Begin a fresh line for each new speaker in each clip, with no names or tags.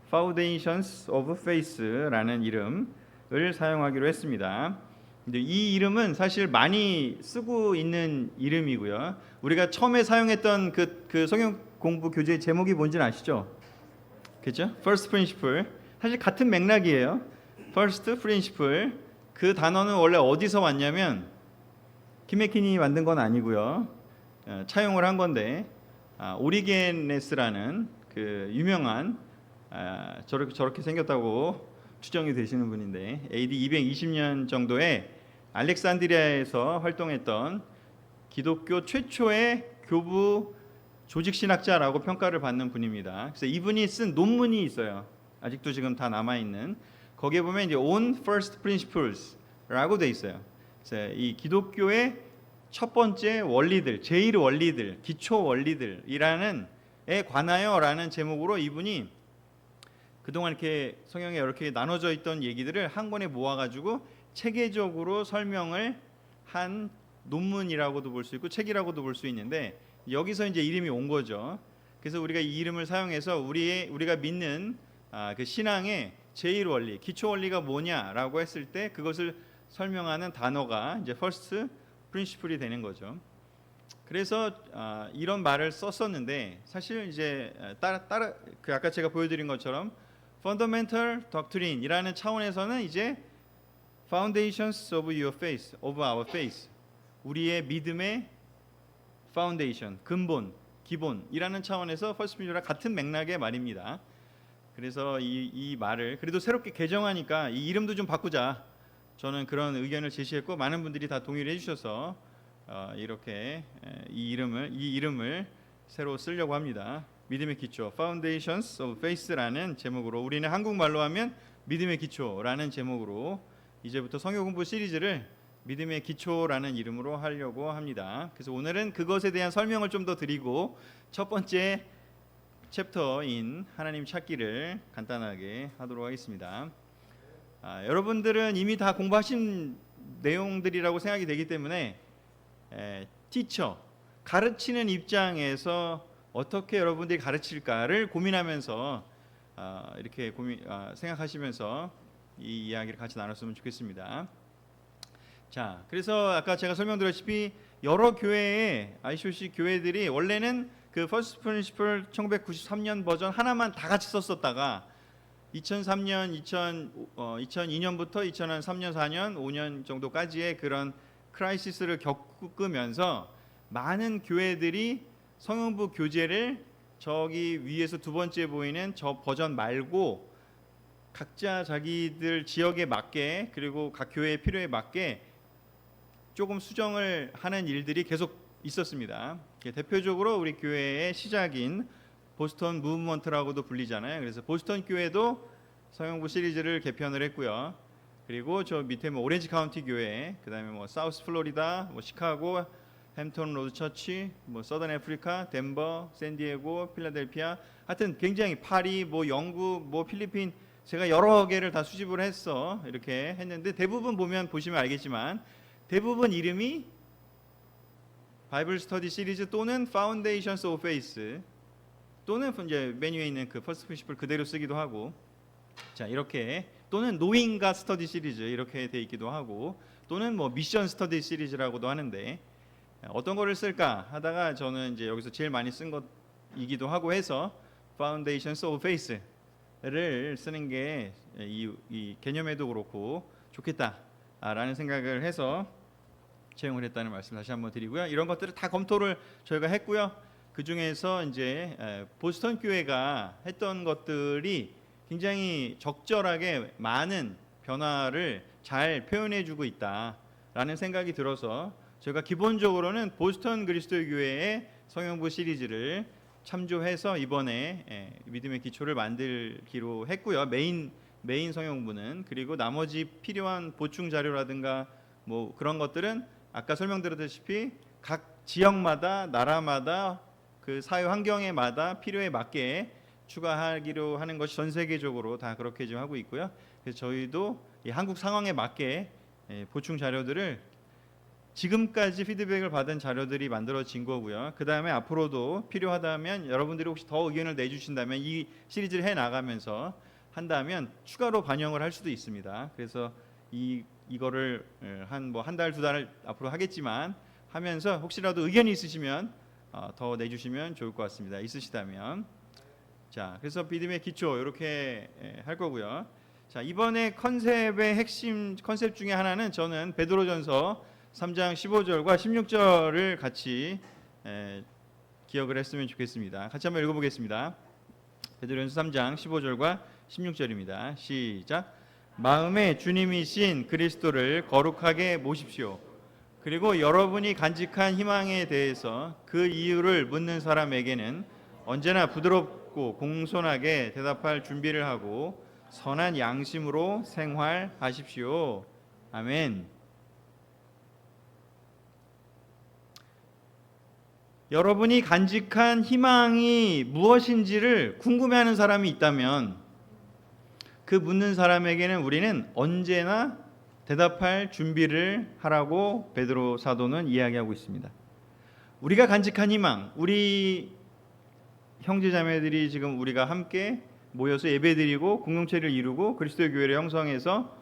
Foundations of Faith라는 이름을 사용하기로 했습니다. 근데 이 이름은 사실 많이 쓰고 있는 이름이고요. 우리가 처음에 사용했던 그 성경 공부 교재 제목이 뭔지는 아시죠? 그죠? First Principle. 사실 같은 맥락이에요. First Principle. 그 단어는 원래 어디서 왔냐면 김메키니 만든 건 아니고요. 차용을 한 건데 오리게네스라는 그 유명한 저렇게 생겼다고 추정이 되시는 분인데 AD 220년 정도에 알렉산드리아에서 활동했던 기독교 최초의 교부 조직 신학자라고 평가를 받는 분입니다. 그래서 이분이 쓴 논문이 있어요. 아직도 지금 다 남아 있는. 거기에 보면 이제 On First Principles라고 돼 있어요. 그래서 이 기독교의 첫 번째 원리들, 제일 원리들, 기초 원리들이라는 에 관하여라는 제목으로 이분이 그동안 이렇게 성경에 이렇게 나눠져 있던 얘기들을 한 권에 모아가지고 체계적으로 설명을 한 논문이라고도 볼 수 있고 책이라고도 볼 수 있는데 여기서 이제 이름이 온 거죠. 그래서 우리가 이 이름을 사용해서 우리가 믿는 그 신앙의 제일 원리, 기초 원리가 뭐냐라고 했을 때 그것을 설명하는 단어가 이제 first principle이 되는 거죠. 그래서 이런 말을 썼었는데 사실 이제 그 아까 제가 보여드린 것처럼 fundamental doctrine이라는 차원에서는 이제 foundations of your faith, of our faith, 우리의 믿음의 foundation, 근본, 기본이라는 차원에서 first principle랑 같은 맥락의 말입니다. 그래서 이 말을 그래도 새롭게 개정하니까 이 이름도 좀 바꾸자. 저는 그런 의견을 제시했고 많은 분들이 다 동의를 해주셔서 이렇게 이 이름을 새로 쓰려고 합니다. 믿음의 기초, Foundations of Faith라는 제목으로 우리는 한국말로 하면 믿음의 기초라는 제목으로 이제부터 성경 공부 시리즈를 믿음의 기초라는 이름으로 하려고 합니다. 그래서 오늘은 그것에 대한 설명을 좀 더 드리고 첫 번째 챕터인 하나님 찾기를 간단하게 하도록 하겠습니다. 여러분들은 이미 다 공부하신 내용들이라고 생각이 되기 때문에 티처, 가르치는 입장에서 어떻게 여러분들이 가르칠까를 고민하면서 이렇게 생각하시면서 이 이야기를 같이 나눴으면 좋겠습니다. 자, 그래서 아까 제가 설명드렸다시피 여러 교회의 ICOC 교회들이 원래는 그 First Principle 1993년 버전 하나만 다 같이 썼었다가 2003년, 2002년부터 2003년, 4년, 5년 정도까지의 그런 크라이시스를 겪으면서 많은 교회들이 성경부 교재를 저기 위에서 두 번째 보이는 저 버전 말고 각자 자기들 지역에 맞게 그리고 각 교회의 필요에 맞게 조금 수정을 하는 일들이 계속 있었습니다. 대표적으로 우리 교회의 시작인 보스턴 무브먼트라고도 불리잖아요. 그래서 보스턴 교회도 성경부 시리즈를 개편을 했고요. 그리고 저 밑에 오렌지 카운티 교회, 그다음에 사우스 플로리다, 시카고, 햄튼 로드 처치, 서던 아프리카, 덴버, 샌디에고, 필라델피아, 하여튼 굉장히 파리, 영국, 필리핀 제가 여러 개를 다 수집을 해서 이렇게 했는데 대부분 보시면 알겠지만 대부분 이름이 바이블 스터디 시리즈 또는 Foundations of Faith 또는 이제 메뉴에 있는 그 퍼스트 프린시플 그대로 쓰기도 하고 자 이렇게 또는 노잉과 스터디 시리즈 이렇게 돼 있기도 하고 또는 미션 스터디 시리즈라고도 하는데 어떤 거를 쓸까 하다가 저는 이제 여기서 제일 많이 쓴 것이기도 하고 해서 Foundations of Faith를 쓰는 게 이 개념에도 그렇고 좋겠다라는 생각을 해서 채용을 했다는 말씀 다시 한번 드리고요. 이런 것들을 다 검토를 저희가 했고요. 그 중에서 이제 보스턴 교회가 했던 것들이 굉장히 적절하게 많은 변화를 잘 표현해주고 있다라는 생각이 들어서 저희가 기본적으로는 보스턴 그리스도의 교회의 성경부 시리즈를 참조해서 이번에 믿음의 기초를 만들기로 했고요. 메인 성경부는 그리고 나머지 필요한 보충 자료라든가 그런 것들은 아까 설명드렸다시피 각 지역마다 나라마다 그 사회 환경에마다 필요에 맞게 추가하기로 하는 것이 전 세계적으로 다 그렇게 좀 하고 있고요. 그래서 저희도 이 한국 상황에 맞게 보충 자료들을 지금까지 피드백을 받은 자료들이 만들어진 거고요. 그 다음에 앞으로도 필요하다면 여러분들이 혹시 더 의견을 내주신다면 이 시리즈를 해 나가면서 한다면 추가로 반영을 할 수도 있습니다. 그래서 이거를 한 달, 두 달 앞으로 하겠지만 하면서 혹시라도 의견이 있으시면 더 내주시면 좋을 것 같습니다. 있으시다면. 자, 그래서 믿음의 기초 이렇게 할 거고요. 자, 이번에 컨셉의 핵심 컨셉 중에 하나는 저는 베드로전서 3장 15절과 16절을 같이 기억을 했으면 좋겠습니다. 같이 한번 읽어보겠습니다. 베드로전서 3장 15절과 16절입니다. 시작. 마음에 주님이신 그리스도를 거룩하게 모십시오. 그리고 여러분이 간직한 희망에 대해서 그 이유를 묻는 사람에게는 언제나 부드럽고 공손하게 대답할 준비를 하고 선한 양심으로 생활하십시오. 아멘. 여러분이 간직한 희망이 무엇인지를 궁금해하는 사람이 있다면 그 묻는 사람에게는 우리는 언제나 대답할 준비를 하라고 베드로 사도는 이야기하고 있습니다. 우리가 간직한 희망, 우리 형제자매들이 지금 우리가 함께 모여서 예배드리고 공동체를 이루고 그리스도의 교회를 형성해서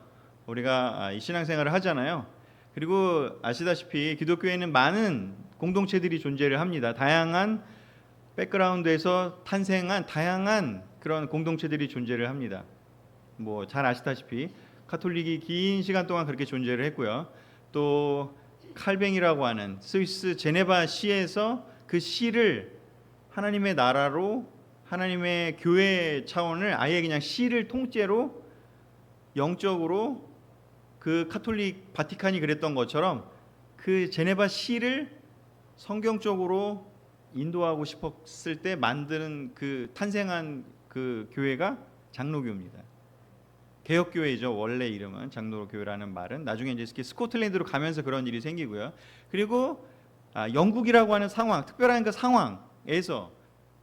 우리가 이 신앙생활을 하잖아요. 그리고 아시다시피 기독교에는 많은 공동체들이 존재를 합니다. 다양한 백그라운드에서 탄생한 다양한 그런 공동체들이 존재를 합니다. 뭐 잘 아시다시피 카톨릭이 긴 시간 동안 그렇게 존재를 했고요. 또 칼뱅이라고 하는 스위스 제네바 시에서 그 시를 하나님의 나라로 하나님의 교회 차원을 아예 그냥 시를 통째로 영적으로 그 카톨릭 바티칸이 그랬던 것처럼 그 제네바 시를 성경적으로 인도하고 싶었을 때 만드는 그 탄생한 그 교회가 장로교입니다. 개혁교회죠. 원래 이름은 장로교회라는 말은 나중에 이제 스코틀랜드로 가면서 그런 일이 생기고요. 그리고 영국이라고 하는 상황, 특별한 그 상황에서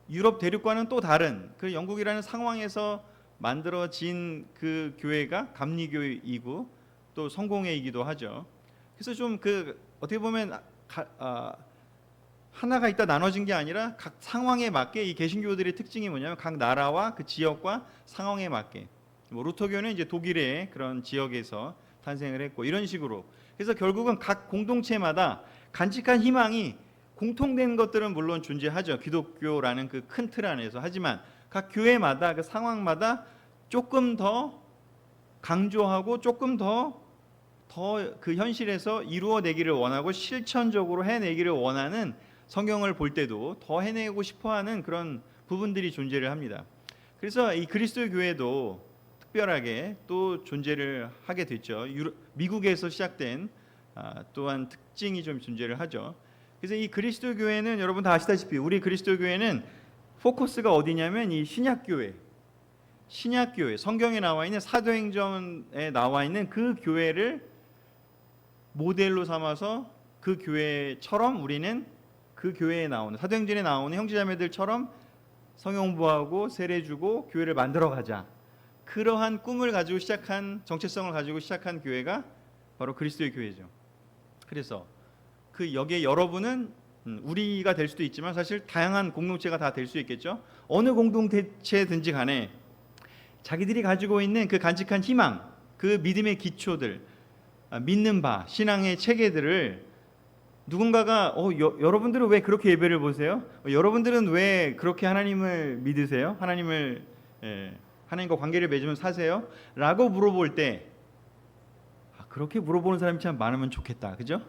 유럽 대륙과는 또 다른 그 영국이라는 상황에서 만들어진 그 교회가 감리교이고 또 성공회이기도 하죠. 그래서 좀 그 어떻게 보면 하나가 있다 나눠진 게 아니라 각 상황에 맞게 이 개신교들의 특징이 뭐냐면 각 나라와 그 지역과 상황에 맞게 뭐 루터교는 이제 독일의 그런 지역에서 탄생을 했고 이런 식으로 그래서 결국은 각 공동체마다 간직한 희망이 공통된 것들은 물론 존재하죠. 기독교라는 그 큰 틀 안에서. 하지만 각 교회마다 그 상황마다 조금 더 강조하고 조금 더 그 현실에서 이루어내기를 원하고 실천적으로 해내기를 원하는 성경을 볼 때도 더 해내고 싶어하는 그런 부분들이 존재를 합니다. 그래서 이 그리스도의 교회도 특별하게 또 존재를 하게 됐죠. 미국에서 시작된 또한 특징이 좀 존재를 하죠. 그래서 이 그리스도 교회는 여러분 다 아시다시피 우리 그리스도 교회는 포커스가 어디냐면 이 신약교회 성경에 나와 있는 사도행전에 나와 있는 그 교회를 모델로 삼아서 그 교회처럼 우리는 그 교회에 나오는 사도행전에 나오는 형제자매들처럼 성경공부하고 세례주고 교회를 만들어가자. 그러한 꿈을 가지고 시작한 정체성을 가지고 시작한 교회가 바로 그리스도의 교회죠. 그래서 그 여기에 여러분은 우리가 될 수도 있지만 사실 다양한 공동체가 다 될 수 있겠죠. 어느 공동체든지 간에 자기들이 가지고 있는 그 간직한 희망, 그 믿음의 기초들, 믿는 바, 신앙의 체계들을 누군가가 여러분들은 왜 그렇게 예배를 보세요? 여러분들은 왜 그렇게 하나님을 믿으세요? 하나님과 관계를 맺으면서 사세요? 라고 물어볼 때 그렇게 물어보는 사람이 참 많으면 좋겠다. 그죠?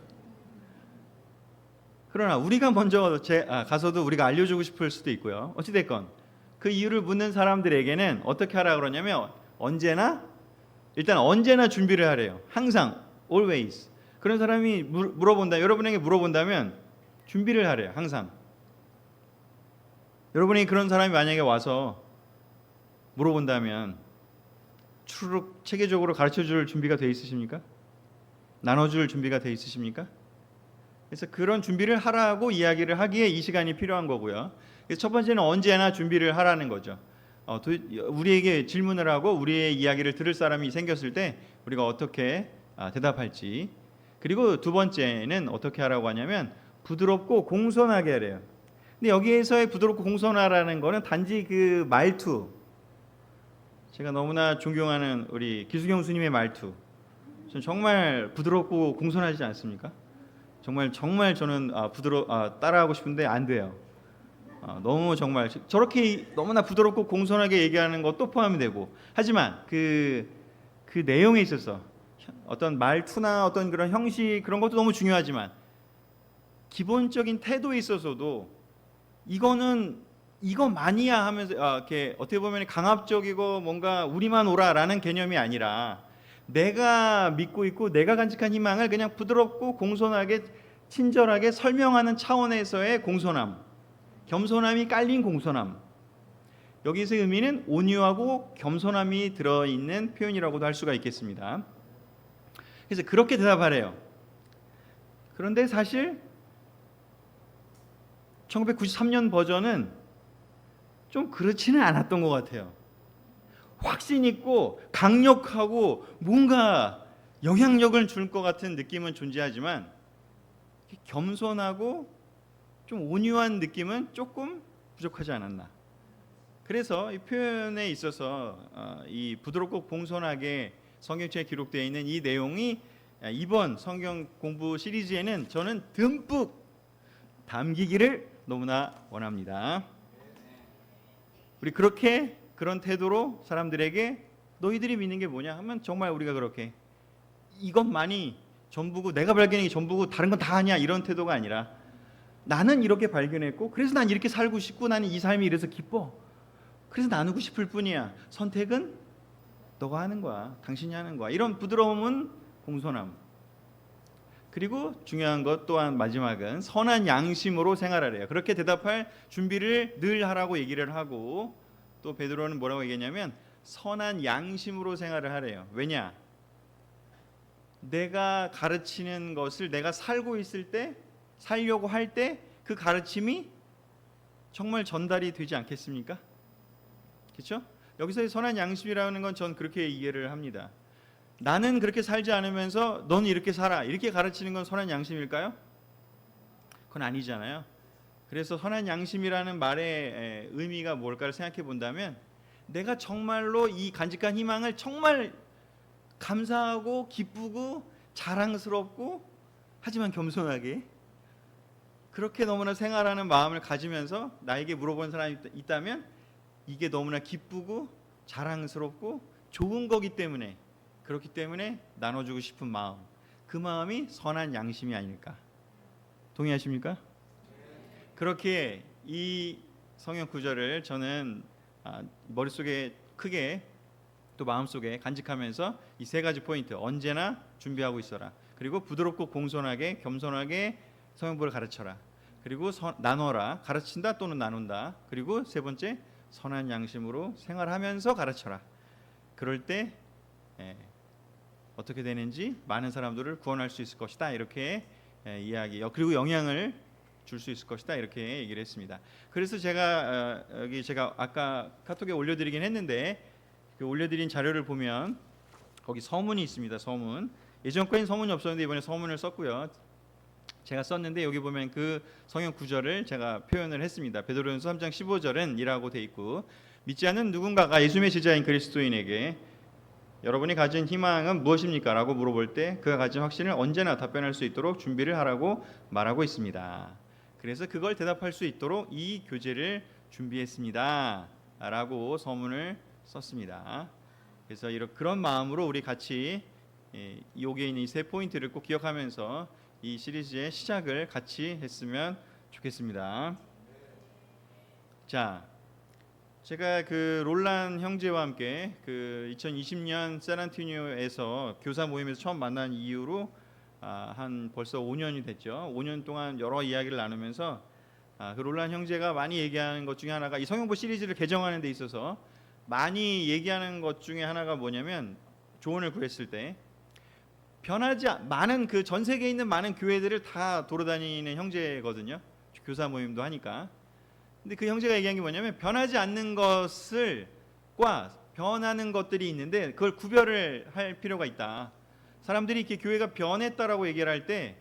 그러나 우리가 먼저 가서도 우리가 알려주고 싶을 수도 있고요. 어찌됐건 그 이유를 묻는 사람들에게는 어떻게 하라 그러냐면 언제나 준비를 하래요. 항상 always 그런 사람이 여러분에게 물어본다면 준비를 하래요. 항상 여러분이 그런 사람이 만약에 와서 물어본다면 추르륵 체계적으로 가르쳐줄 준비가 돼 있으십니까? 나눠줄 준비가 돼 있으십니까? 그래서 그런 준비를 하라고 이야기를 하기에 이 시간이 필요한 거고요. 그래서 첫 번째는 언제나 준비를 하라는 거죠. 우리에게 질문을 하고 우리의 이야기를 들을 사람이 생겼을 때 우리가 어떻게 대답할지. 그리고 두 번째는 어떻게 하라고 하냐면 부드럽고 공손하게 하래요. 근데 여기에서의 부드럽고 공손하라는 거는 단지 그 말투, 제가 너무나 존경하는 우리 기수경 스님의 말투, 전 정말 부드럽고 공손하지 않습니까? 정말 저는 따라하고 싶은데 안 돼요. 너무 정말 저렇게 너무나 부드럽고 공손하게 얘기하는 것도 포함이 되고, 하지만 그 내용에 있어서 어떤 말투나 어떤 그런 형식 그런 것도 너무 중요하지만 기본적인 태도에 있어서도 이거만이야 하면서 이렇게 어떻게 보면 강압적이고 뭔가 우리만 오라라는 개념이 아니라 내가 믿고 있고 내가 간직한 희망을 그냥 부드럽고 공손하게 친절하게 설명하는 차원에서의 공손함, 겸손함이 깔린 공손함. 여기서의 의미는 온유하고 겸손함이 들어있는 표현이라고도 할 수가 있겠습니다. 그래서 그렇게 대답하래요. 그런데 사실 1993년 버전은 좀 그렇지는 않았던 것 같아요. 확신 있고 강력하고 뭔가 영향력을 줄 것 같은 느낌은 존재하지만 겸손하고 좀 온유한 느낌은 조금 부족하지 않았나. 그래서 이 표현에 있어서 이 부드럽고 공손하게 성경책에 기록되어 있는 이 내용이 이번 성경 공부 시리즈에는 저는 듬뿍 담기기를 너무나 원합니다. 우리 그런 태도로 사람들에게 너희들이 믿는 게 뭐냐 하면 정말 우리가 그렇게 이것만이 전부고 내가 발견한 게 전부고 다른 건 다 아니야 이런 태도가 아니라 나는 이렇게 발견했고 그래서 난 이렇게 살고 싶고 나는 이 삶이 이래서 기뻐. 그래서 나누고 싶을 뿐이야. 선택은 너가 하는 거야. 당신이 하는 거야. 이런 부드러움은 공손함. 그리고 중요한 것 또한 마지막은 선한 양심으로 생활하래요. 그렇게 대답할 준비를 늘 하라고 얘기를 하고 또 베드로는 뭐라고 얘기했냐면 선한 양심으로 생활을 하래요. 왜냐? 내가 가르치는 것을 내가 살고 있을 때 살려고 할 때 그 가르침이 정말 전달이 되지 않겠습니까? 그렇죠? 여기서의 선한 양심이라는 건 전 그렇게 이해를 합니다. 나는 그렇게 살지 않으면서 넌 이렇게 살아 이렇게 가르치는 건 선한 양심일까요? 그건 아니잖아요. 그래서 선한 양심이라는 말의 의미가 뭘까를 생각해 본다면 내가 정말로 이 간직한 희망을 정말 감사하고 기쁘고 자랑스럽고 하지만 겸손하게 그렇게 너무나 생활하는 마음을 가지면서 나에게 물어본 사람이 있다면 이게 너무나 기쁘고 자랑스럽고 좋은 거기 때문에 그렇기 때문에 나눠주고 싶은 마음, 그 마음이 선한 양심이 아닐까. 동의하십니까? 그렇게 이 성경 구절을 저는 머릿속에 크게 또 마음속에 간직하면서 이 세 가지 포인트 언제나 준비하고 있어라. 그리고 부드럽고 공손하게 겸손하게 성경부를 가르쳐라. 그리고 나눠라. 가르친다 또는 나눈다. 그리고 세 번째 선한 양심으로 생활하면서 가르쳐라. 그럴 때 어떻게 되는지 많은 사람들을 구원할 수 있을 것이다. 이렇게 이야기 그리고 영향을 줄 수 있을 것이다. 이렇게 얘기를 했습니다. 그래서 제가 제가 아까 카톡에 올려드리긴 했는데 그 올려드린 자료를 보면 거기 서문이 있습니다. 서문. 예전 거엔 서문이 없었는데 이번에 서문을 썼고요. 제가 썼는데 여기 보면 그 성경 구절을 제가 표현을 했습니다. 베드로전서 3장 15절은 이라고 돼 있고 믿지 않는 누군가가 예수님의 제자인 그리스도인에게 여러분이 가진 희망은 무엇입니까? 라고 물어볼 때 그가 가진 확신을 언제나 답변할 수 있도록 준비를 하라고 말하고 있습니다. 그래서 그걸 대답할 수 있도록 이 교재를 준비했습니다. 라고 서문을 썼습니다. 그래서 그런 마음으로 우리 같이 여기에 있는 이 세 포인트를 꼭 기억하면서 이 시리즈의 시작을 같이 했으면 좋겠습니다. 자, 제가 그 롤란 형제와 함께 그 2020년 샌안토니오에서 교사 모임에서 처음 만난 이후로 한 벌써 5년이 됐죠. 5년 동안 여러 이야기를 나누면서 그 롤란 형제가 많이 얘기하는 것 중에 하나가 이 성경부 시리즈를 개정하는 데 있어서 많이 얘기하는 것 중에 하나가 뭐냐면 조언을 구했을 때 많은 그 전 세계에 있는 많은 교회들을 다 돌아다니는 형제거든요. 교사 모임도 하니까. 근데 그 형제가 얘기한 게 뭐냐면 변하지 않는 것과 변하는 것들이 있는데 그걸 구별을 할 필요가 있다. 사람들이 이렇게 교회가 변했다라고 얘기를 할 때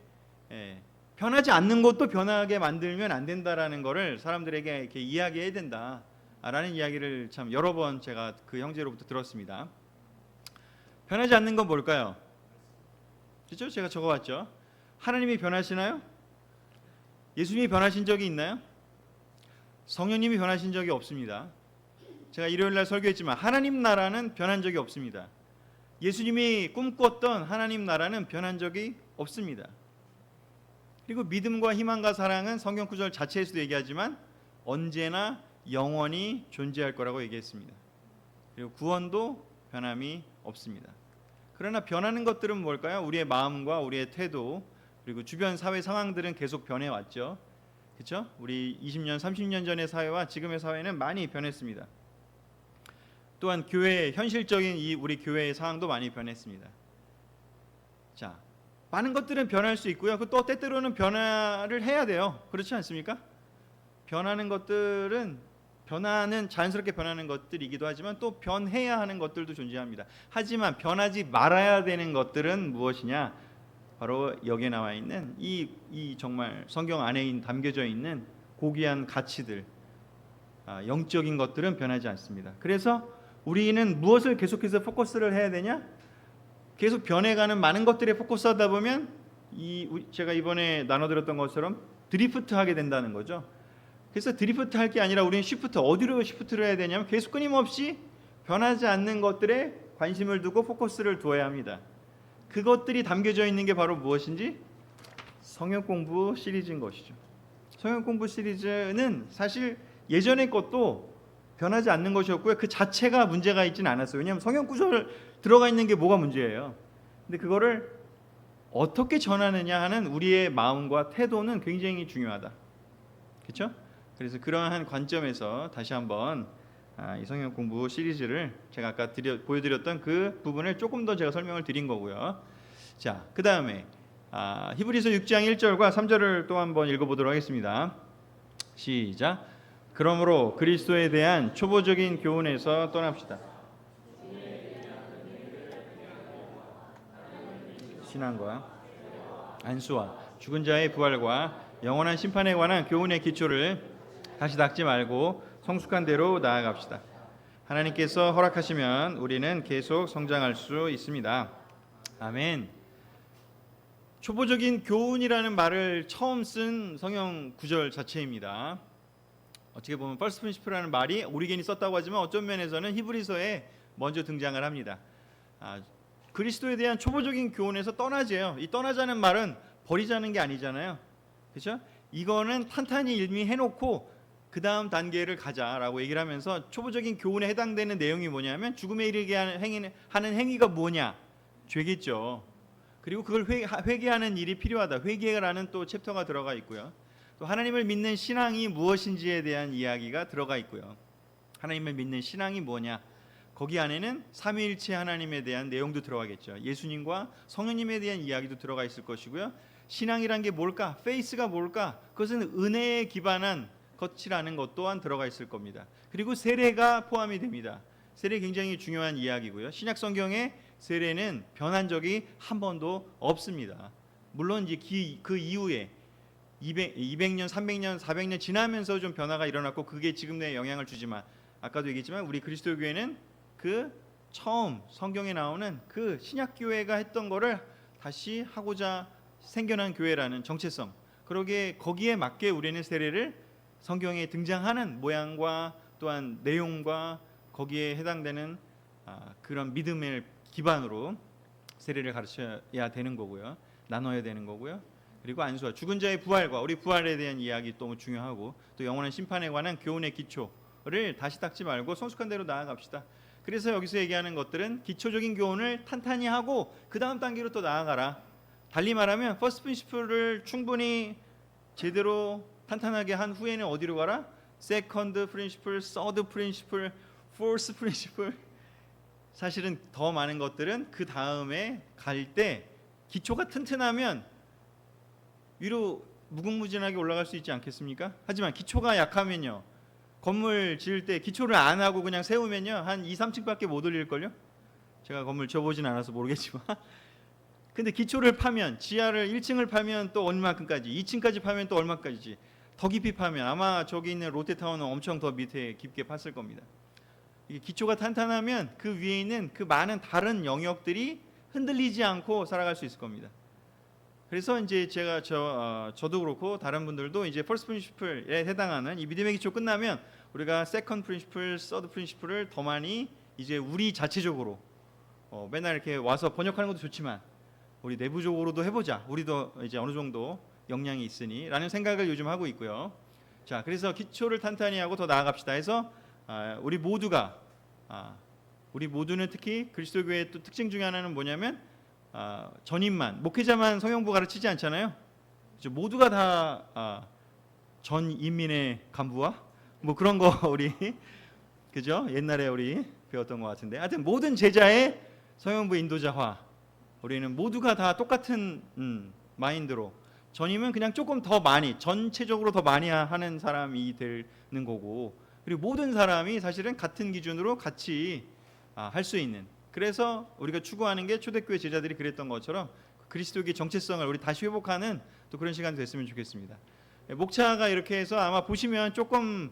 변하지 않는 것도 변하게 만들면 안 된다라는 거를 사람들에게 이렇게 이야기해야 된다라는 이야기를 참 여러 번 제가 그 형제로부터 들었습니다. 변하지 않는 건 뭘까요? 그렇죠? 제가 적어왔죠. 하나님이 변하시나요? 예수님이 변하신 적이 있나요? 성령님이 변하신 적이 없습니다. 제가 일요일 날 설교했지만 하나님 나라는 변한 적이 없습니다. 예수님이 꿈꿨던 하나님 나라는 변한 적이 없습니다. 그리고 믿음과 희망과 사랑은 성경 구절 자체에서도 얘기하지만 언제나 영원히 존재할 거라고 얘기했습니다. 그리고 구원도 변함이 없습니다. 그러나 변하는 것들은 뭘까요? 우리의 마음과 우리의 태도, 그리고 주변 사회 상황들은 계속 변해왔죠. 그렇죠? 우리 20년, 30년 전의 사회와 지금의 사회는 많이 변했습니다. 또한 교회의 현실적인 우리 교회의 상황도 많이 변했습니다. 자, 많은 것들은 변할 수 있고요. 또 때때로는 변화를 해야 돼요. 그렇지 않습니까? 변하는 것들은 자연스럽게 변하는 것들이기도 하지만 또 변해야 하는 것들도 존재합니다. 하지만 변하지 말아야 되는 것들은 무엇이냐? 바로 여기에 나와 있는 이 정말 성경 안에 담겨져 있는 고귀한 가치들, 영적인 것들은 변하지 않습니다. 그래서 우리는 무엇을 계속해서 포커스를 해야 되냐? 계속 변해가는 많은 것들에 포커스하다 보면 제가 이번에 나눠드렸던 것처럼 드리프트하게 된다는 거죠. 그래서 드리프트 할 게 아니라 우리는 시프트, 어디로 시프트를 해야 되냐면 계속 끊임없이 변하지 않는 것들에 관심을 두고 포커스를 두어야 합니다. 그것들이 담겨져 있는 게 바로 무엇인지 성경 공부 시리즈인 것이죠. 성경 공부 시리즈는 사실 예전의 것도 변하지 않는 것이었고요. 그 자체가 문제가 있지는 않았어요. 왜냐하면 성경 구절 들어가 있는 게 뭐가 문제예요. 근데 그거를 어떻게 전하느냐 하는 우리의 마음과 태도는 굉장히 중요하다. 그렇죠? 그래서 그러한 관점에서 다시 한번 이 성경 공부 시리즈를 제가 아까 보여드렸던 그 부분을 조금 더 제가 설명을 드린 거고요. 자, 그 다음에 히브리서 6장 1절과 3절을 또 한번 읽어보도록 하겠습니다. 시작. 그러므로 그리스도에 대한 초보적인 교훈에서 떠납시다. 신앙과 안수와 죽은 자의 부활과 영원한 심판에 관한 교훈의 기초를 다시 닦지 말고 성숙한 대로 나아갑시다. 하나님께서 허락하시면 우리는 계속 성장할 수 있습니다. 아멘. 초보적인 교훈이라는 말을 처음 쓴 성경 구절 자체입니다. 어떻게 보면 first principle라는 말이 오리겐이 썼다고 하지만 어떤 면에서는 히브리서에 먼저 등장을 합니다. 그리스도에 대한 초보적인 교훈에서 떠나재요. 이 떠나자는 말은 버리자는 게 아니잖아요. 그렇죠? 이거는 탄탄히 이미 해놓고 그 다음 단계를 가자라고 얘기를 하면서 초보적인 교훈에 해당되는 내용이 뭐냐면 죽음에 이르게 하는 행위가 뭐냐? 죄겠죠. 그리고 그걸 회개하는 일이 필요하다. 회개라는 또 챕터가 들어가 있고요. 또 하나님을 믿는 신앙이 무엇인지에 대한 이야기가 들어가 있고요. 하나님을 믿는 신앙이 뭐냐? 거기 안에는 삼위일체 하나님에 대한 내용도 들어가겠죠. 예수님과 성령님에 대한 이야기도 들어가 있을 것이고요. 신앙이란 게 뭘까? 페이스가 뭘까? 그것은 은혜에 기반한 것이라는 것 또한 들어가 있을 겁니다. 그리고 세례가 포함이 됩니다. 세례 굉장히 중요한 이야기고요. 신약 성경에 세례는 변한 적이 한 번도 없습니다. 물론 이제 그 이후에 200년, 300년, 400년 지나면서 좀 변화가 일어났고 그게 지금 내 영향을 주지만 아까도 얘기했지만 우리 그리스도 교회는 그 처음 성경에 나오는 그 신약 교회가 했던 거를 다시 하고자 생겨난 교회라는 정체성, 그러게 거기에 맞게 우리는 세례를 성경에 등장하는 모양과 또한 내용과 거기에 해당되는 그런 믿음을 기반으로 세례를 가르쳐야 되는 거고요. 나눠야 되는 거고요. 그리고 안수와 죽은 자의 부활과 우리 부활에 대한 이야기 너무 중요하고 또 영원한 심판에 관한 교훈의 기초를 다시 닦지 말고 성숙한 대로 나아갑시다. 그래서 여기서 얘기하는 것들은 기초적인 교훈을 탄탄히 하고 그 다음 단계로 또 나아가라. 달리 말하면 퍼스트 프린시플을 충분히 제대로 탄탄하게 한 후에는 어디로 가라? 세컨드 프린시플, 서드 프린시플, 포스 프린시플. 사실은 더 많은 것들은 그 다음에 갈 때 기초가 튼튼하면 위로 무궁무진하게 올라갈 수 있지 않겠습니까? 하지만 기초가 약하면요, 건물 지을 때 기초를 안 하고 그냥 세우면요 한 2, 3층밖에 못 올릴걸요? 제가 건물 지어보진 않아서 모르겠지만 근데 기초를 파면 지하를 1층을 파면 또 얼마큼까지, 2층까지 파면 또 얼마까지, 더 깊이 파면 아마 저기 있는 롯데타워는 엄청 더 밑에 깊게 팠을 겁니다. 이게 기초가 탄탄하면 그 위에 있는 그 많은 다른 영역들이 흔들리지 않고 살아갈 수 있을 겁니다. 그래서 이제 제가 저도 그렇고 다른 분들도 이제 퍼스트 프린시플에 해당하는 이 믿음의 기초 끝나면 우리가 세컨드 프린시플, 서드 프린시플을 더 많이 이제 우리 자체적으로 맨날 이렇게 와서 번역하는 것도 좋지만 우리 내부적으로도 해보자. 우리도 이제 어느 정도 역량이 있으니라는 생각을 요즘 하고 있고요. 자, 그래서 기초를 탄탄히 하고 더 나아갑시다 해서 우리 모두는 특히 그리스도교의 또 특징 중에 하나는 뭐냐면 전인만, 목회자만 성령부 가르치지 않잖아요. 모두가 다 전인민의 간부와 뭐 그런 거 우리 그죠? 옛날에 우리 배웠던 것 같은데, 하여튼 모든 제자의 성령부 인도자화. 우리는 모두가 다 똑같은 마인드로, 전임은 그냥 조금 더 많이, 전체적으로 더 많이 하는 사람이 되는 거고, 그리고 모든 사람이 사실은 같은 기준으로 같이 할 수 있는. 그래서 우리가 추구하는 게 초대교회 제자들이 그랬던 것처럼 그리스도의 정체성을 우리 다시 회복하는 또 그런 시간이 됐으면 좋겠습니다. 목차가 이렇게 해서 아마 보시면 조금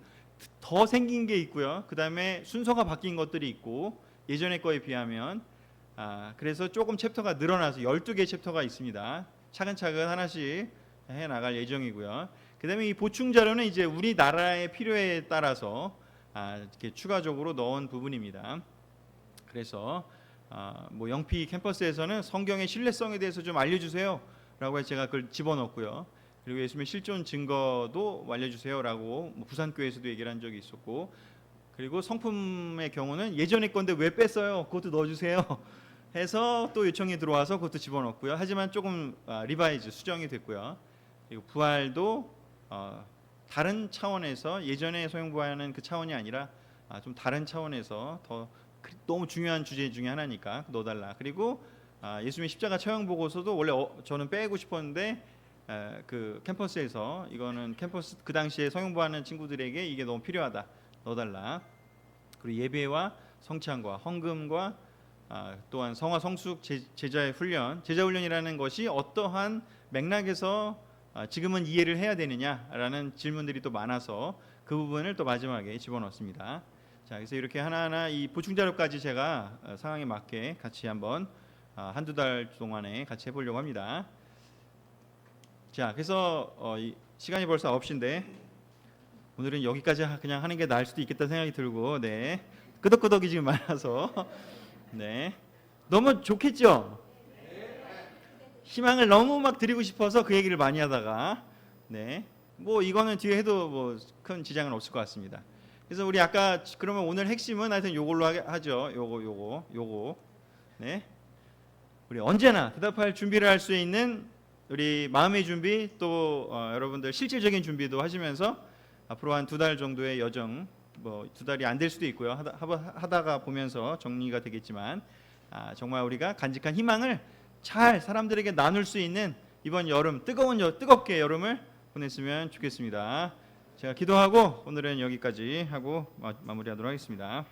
더 생긴 게 있고요. 그 다음에 순서가 바뀐 것들이 있고 예전의 거에 비하면 그래서 조금 챕터가 늘어나서 12개 챕터가 있습니다. 차근차근 하나씩 해나갈 예정이고요. 그 다음에 이 보충 자료는 이제 우리나라의 필요에 따라서 이렇게 추가적으로 넣은 부분입니다. 그래서 뭐 영피 캠퍼스에서는 성경의 신뢰성에 대해서 좀 알려주세요 라고 해서 제가 그걸 집어넣었고요. 그리고 예수님의 실존 증거도 알려주세요 라고 뭐 부산교회에서도 얘기를 한 적이 있었고, 그리고 성품의 경우는 예전의 건데 왜 뺐어요? 그것도 넣어주세요 해서 또 요청이 들어와서 그것도 집어넣었고요. 하지만 조금 리바이즈, 수정이 됐고요. 그리고 부활도 다른 차원에서 예전에 소형부활하는 그 차원이 아니라 좀 다른 차원에서 더 너무 중요한 주제 중에 하나니까 넣어달라. 그리고 예수님의 십자가 처형 보고서도 원래 저는 빼고 싶었는데 그 캠퍼스에서 이거는 캠퍼스 그 당시에 성형부하는 친구들에게 이게 너무 필요하다, 넣어달라. 그리고 예배와 성찬과 헌금과 또한 성화 성숙 제자의 훈련, 제자 훈련이라는 것이 어떠한 맥락에서 지금은 이해를 해야 되느냐라는 질문들이 또 많아서 그 부분을 또 마지막에 집어넣습니다. 자, 그래서 이렇게 하나하나 이 보충 자료까지 제가 상황에 맞게 같이 한번 한두 달 동안에 같이 해보려고 합니다. 자, 그래서 시간이 벌써 9시인데 오늘은 여기까지 그냥 하는 게 나을 수도 있겠다 생각이 들고, 네, 끄덕끄덕이 지금 많아서 네, 너무 좋겠죠? 희망을 너무 막 드리고 싶어서 그 얘기를 많이 하다가 네, 뭐 이거는 뒤에 해도 뭐 큰 지장은 없을 것 같습니다. 그래서 우리 아까 그러면 오늘 핵심은 하여튼 요걸로 하죠. 요거 네, 우리 언제나 대답할 준비를 할 수 있는 우리 마음의 준비, 또 여러분들 실질적인 준비도 하시면서 앞으로 한 2달 정도의 여정, 뭐 2달이 안 될 수도 있고요. 하다가 보면서 정리가 되겠지만 정말 우리가 간직한 희망을 잘 사람들에게 나눌 수 있는 이번 여름, 뜨겁게 여름을 보냈으면 좋겠습니다. 제가 기도하고 오늘은 여기까지 하고 마무리하도록 하겠습니다.